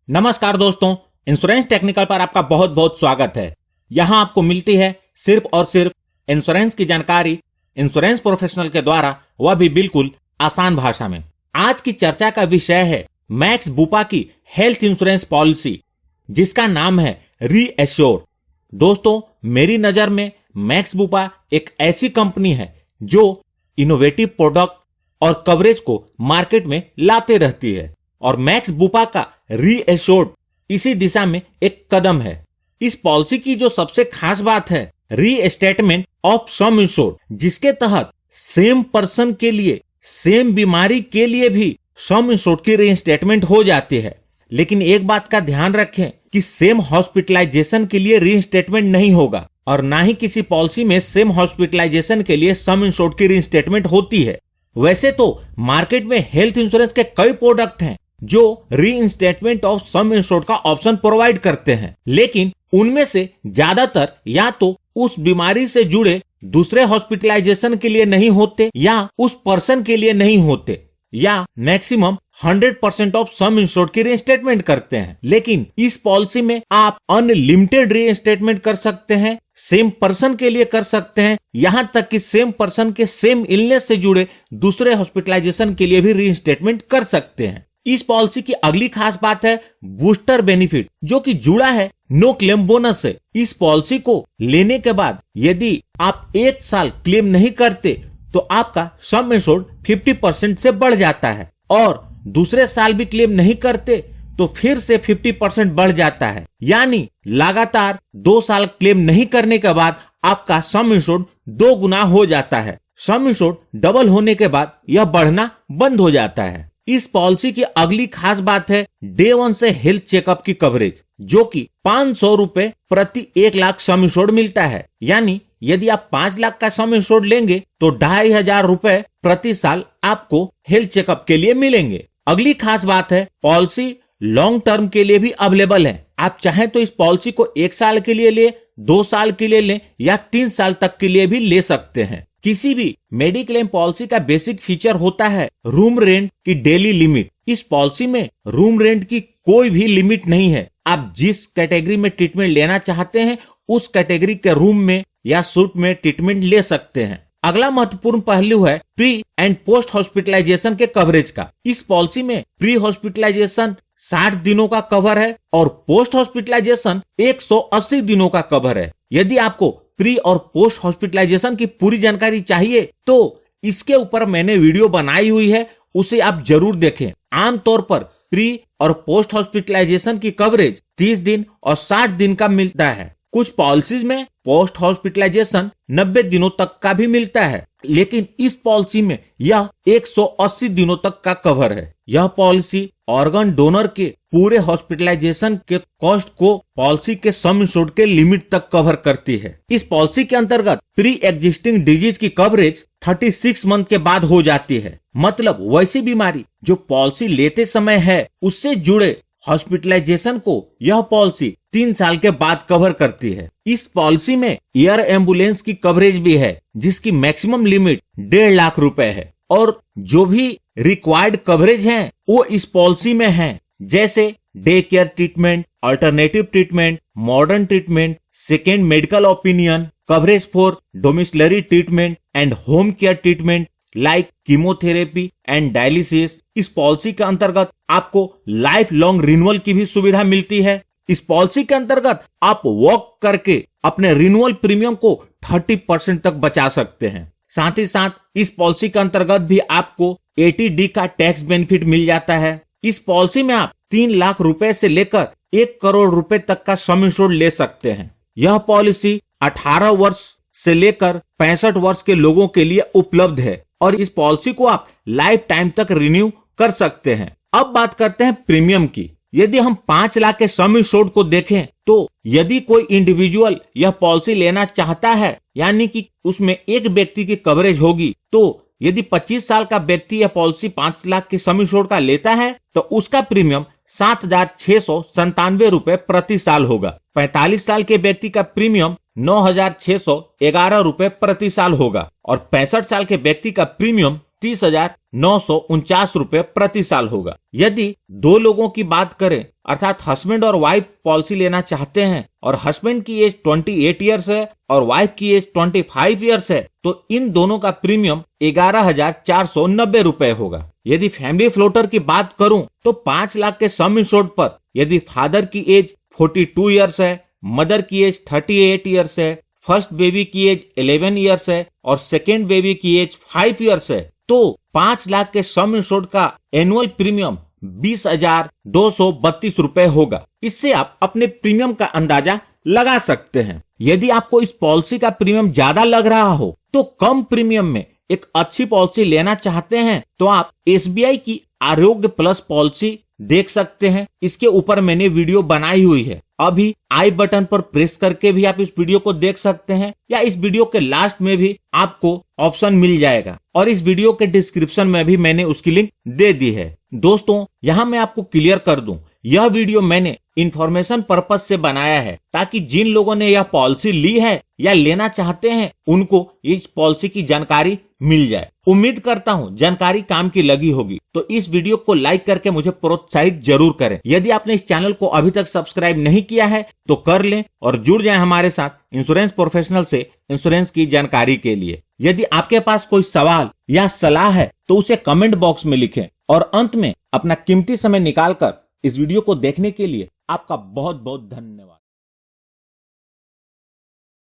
नमस्कार दोस्तों, insurance technical पर आपका बहुत बहुत स्वागत है। यहाँ आपको मिलती है सिर्फ और सिर्फ इंश्योरेंस की जानकारी इंश्योरेंस प्रोफेशनल के द्वारा, वह भी बिल्कुल आसान भाषा में। आज की चर्चा का विषय है मैक्स बुपा की हेल्थ इंश्योरेंस पॉलिसी, जिसका नाम है रीएश्योर। दोस्तों, मेरी नजर में मैक्स बुपा एक ऐसी कंपनी है जो इनोवेटिव प्रोडक्ट और कवरेज को मार्केट में लाते रहती है, और मैक्स बुपा का रीएश्योर्ड इसी दिशा में एक कदम है। इस पॉलिसी की जो सबसे खास बात है, रीस्टेटमेंट ऑफ सम इंश्योर्ड, जिसके तहत सेम पर्सन के लिए, सेम बीमारी के लिए भी सम इंश्योर्ड की रीस्टेटमेंट हो जाती है। लेकिन एक बात का ध्यान रखें कि सेम हॉस्पिटलाइजेशन के लिए रीस्टेटमेंट नहीं होगा, और ना ही किसी पॉलिसी में सेम हॉस्पिटलाइजेशन के लिए सम इंश्योर्ड की रीस्टेटमेंट होती है। वैसे तो मार्केट में हेल्थ इंश्योरेंस के कई प्रोडक्ट हैं जो रीइंस्टेटमेंट ऑफ सम इंश्योर्ड का ऑप्शन प्रोवाइड करते हैं, लेकिन उनमें से ज्यादातर या तो उस बीमारी से जुड़े दूसरे हॉस्पिटलाइजेशन के लिए नहीं होते, या उस पर्सन के लिए नहीं होते, या मैक्सिमम 100% ऑफ सम इंश्योर्ड की रीइंस्टेटमेंट करते हैं। लेकिन इस पॉलिसी में आप अनलिमिटेड रीइंस्टेटमेंट कर सकते हैं, सेम पर्सन के लिए कर सकते हैं, यहां तक कि सेम पर्सन के सेम इलनेस से जुड़े दूसरे हॉस्पिटलाइजेशन के लिए भी रीइंस्टेटमेंट कर सकते हैं। इस पॉलिसी की अगली खास बात है बूस्टर बेनिफिट, जो कि जुड़ा है नो क्लेम बोनस से। इस पॉलिसी को लेने के बाद यदि आप एक साल क्लेम नहीं करते तो आपका सम इंश्योर्ड 50% से बढ़ जाता है, और दूसरे साल भी क्लेम नहीं करते तो फिर से 50% बढ़ जाता है। यानी लगातार 2 साल क्लेम नहीं करने के बाद आपका सम इंश्योर्ड 2 गुना हो जाता है। सम इंश्योर्ड डबल होने के बाद यह बढ़ना बंद हो जाता है। इस पॉलिसी की अगली खास बात है डे 1 से हेल्थ चेकअप की कवरेज, जो कि 500 रुपए प्रति 1 लाख सम इंश्योर्ड मिलता है। यानी यदि आप 5 लाख का सम इंश्योर्ड लेंगे तो 2500 रुपए प्रति साल आपको हेल्थ चेकअप के लिए मिलेंगे। अगली खास बात है पॉलिसी लॉन्ग टर्म के लिए भी अवेलेबल है। आप चाहें तो इस पॉलिसी को 1 साल के लिए ले, 2 साल के लिए ले, या 3 साल तक के लिए भी ले सकते हैं। किसी भी मेडिक्लेम पॉलिसी का बेसिक फीचर होता है रूम रेंट की डेली लिमिट। इस पॉलिसी में रूम रेंट की कोई भी लिमिट नहीं है। आप जिस कैटेगरी में ट्रीटमेंट लेना चाहते हैं उस कैटेगरी के रूम में या सूट में ट्रीटमेंट ले सकते हैं। अगला महत्वपूर्ण पहलू है प्री एंड पोस्ट हॉस्पिटलाइजेशन के कवरेज का। इस पॉलिसी में प्री हॉस्पिटलाइजेशन 60 दिनों का कवर है और पोस्ट हॉस्पिटलाइजेशन 180 दिनों का कवर है। यदि आपको प्री और पोस्ट हॉस्पिटलाइजेशन की पूरी जानकारी चाहिए तो इसके ऊपर मैंने वीडियो बनाई हुई है, उसे आप जरूर देखें। आमतौर पर प्री और पोस्ट हॉस्पिटलाइजेशन की कवरेज 30 दिन और 60 दिन का मिलता है। कुछ पॉलिसीज में पोस्ट हॉस्पिटलाइजेशन 90 दिनों तक का भी मिलता है, लेकिन इस पॉलिसी में यह 180 दिनों तक का कवर है। यह पॉलिसी ऑर्गन डोनर के पूरे हॉस्पिटलाइजेशन के कॉस्ट को पॉलिसी के सम इंश्योर्ड के लिमिट तक कवर करती है। इस पॉलिसी के अंतर्गत प्री एग्जिस्टिंग डिजीज की कवरेज 36 मंथ के बाद हो जाती है। मतलब वैसी बीमारी जो पॉलिसी लेते समय है उससे जुड़े हॉस्पिटलाइजेशन को यह पॉलिसी 3 साल के बाद कवर करती है। इस पॉलिसी में एयर एम्बुलेंस की कवरेज भी है, जिसकी मैक्सिमम लिमिट 1.5 लाख रुपए है, और जो भी रिक्वायर्ड कवरेज हैं वो इस पॉलिसी में हैं, जैसे day care treatment, alternative treatment, modern treatment, second medical opinion, coverage for domiciliary treatment and home care treatment like chemotherapy and dialysis. इस पॉलिसी के अंतर्गत आपको लाइफ लॉन्ग रिन्यूअल की भी सुविधा मिलती है। इस पॉलिसी के अंतर्गत आप वॉक करके अपने रिन्यूअल प्रीमियम को 30% तक बचा सकते हैं। साथ ही साथ इस पॉलिसी के अंतर्गत भी आपको 80D का टैक्स बेनिफिट मिल जाता है। इस पॉलिसी में आप 3 लाख रुपए से लेकर 1 करोड़ रुपए तक का सम इंश्योर्ड ले सकते हैं। यह पॉलिसी 18 वर्ष से लेकर 65 वर्ष के लोगों के लिए उपलब्ध है, और इस पॉलिसी को आप लाइफ टाइम तक रिन्यू कर सकते हैं। अब बात करते हैं प्रीमियम की। यदि हम 5 लाख के सम इंश्योर्ड को देखें तो यदि कोई इंडिविजुअल यह पॉलिसी लेना चाहता है, यानी कि उसमें एक व्यक्ति की कवरेज होगी, तो यदि 25 साल का व्यक्ति यह पॉलिसी 5 लाख के सम इंश्योर्ड का लेता है तो उसका प्रीमियम 7,697 रुपए प्रति साल होगा। 45 साल के व्यक्ति का प्रीमियम 9,611 रुपए प्रति साल होगा, और 65 साल के व्यक्ति का प्रीमियम 30,000 ₹949 प्रति साल होगा। यदि दो लोगों की बात करें अर्थात हस्बैंड और वाइफ पॉलिसी लेना चाहते हैं और हस्बैंड की एज 28 इयर्स है और वाइफ की एज 25 इयर्स है तो इन दोनों का प्रीमियम ₹11,490 होगा। यदि फैमिली फ्लोटर की बात करूं तो 5 लाख के सम इंश्योर्ड पर यदि फादर की एज 42 इयर्स है, मदर की एज 38 इयर्स है, फर्स्ट बेबी की एज 11 इयर्स है और सेकेंड बेबी की एज 5 इयर्स है तो 5 लाख के सम इंश्योर्ड का एनुअल प्रीमियम ₹20,232 होगा। इससे आप अपने प्रीमियम का अंदाजा लगा सकते हैं। यदि आपको इस पॉलिसी का प्रीमियम ज्यादा लग रहा हो तो कम प्रीमियम में एक अच्छी पॉलिसी लेना चाहते हैं तो आप SBI की आरोग्य प्लस पॉलिसी देख सकते हैं। इसके ऊपर मैंने वीडियो बनाई हुई है, अभी आई बटन पर प्रेस करके भी आप इस वीडियो को देख सकते हैं या इस वीडियो के लास्ट में भी आपको ऑप्शन मिल जाएगा और इस वीडियो के डिस्क्रिप्शन में भी मैंने उसकी लिंक दे दी है। दोस्तों यहाँ मैं आपको क्लियर कर दूं, यह वीडियो मैंने इंफॉर्मेशन पर्पज से बनाया है ताकि जिन लोगों ने यह पॉलिसी ली है या लेना चाहते हैं उनको इस पॉलिसी की जानकारी मिल जाए। उम्मीद करता हूं जानकारी काम की लगी होगी तो इस वीडियो को लाइक करके मुझे प्रोत्साहित जरूर करें। यदि आपने इस चैनल को अभी तक सब्सक्राइब नहीं किया है तो कर लें और जुड़ जाएं हमारे साथ इंश्योरेंस प्रोफेशनल से इंश्योरेंस की जानकारी के लिए। यदि आपके पास कोई सवाल या सलाह है तो उसे कमेंट बॉक्स में लिखें और अंत में अपना कीमती समय निकालकर इस वीडियो को देखने के लिए आपका बहुत बहुत धन्यवाद।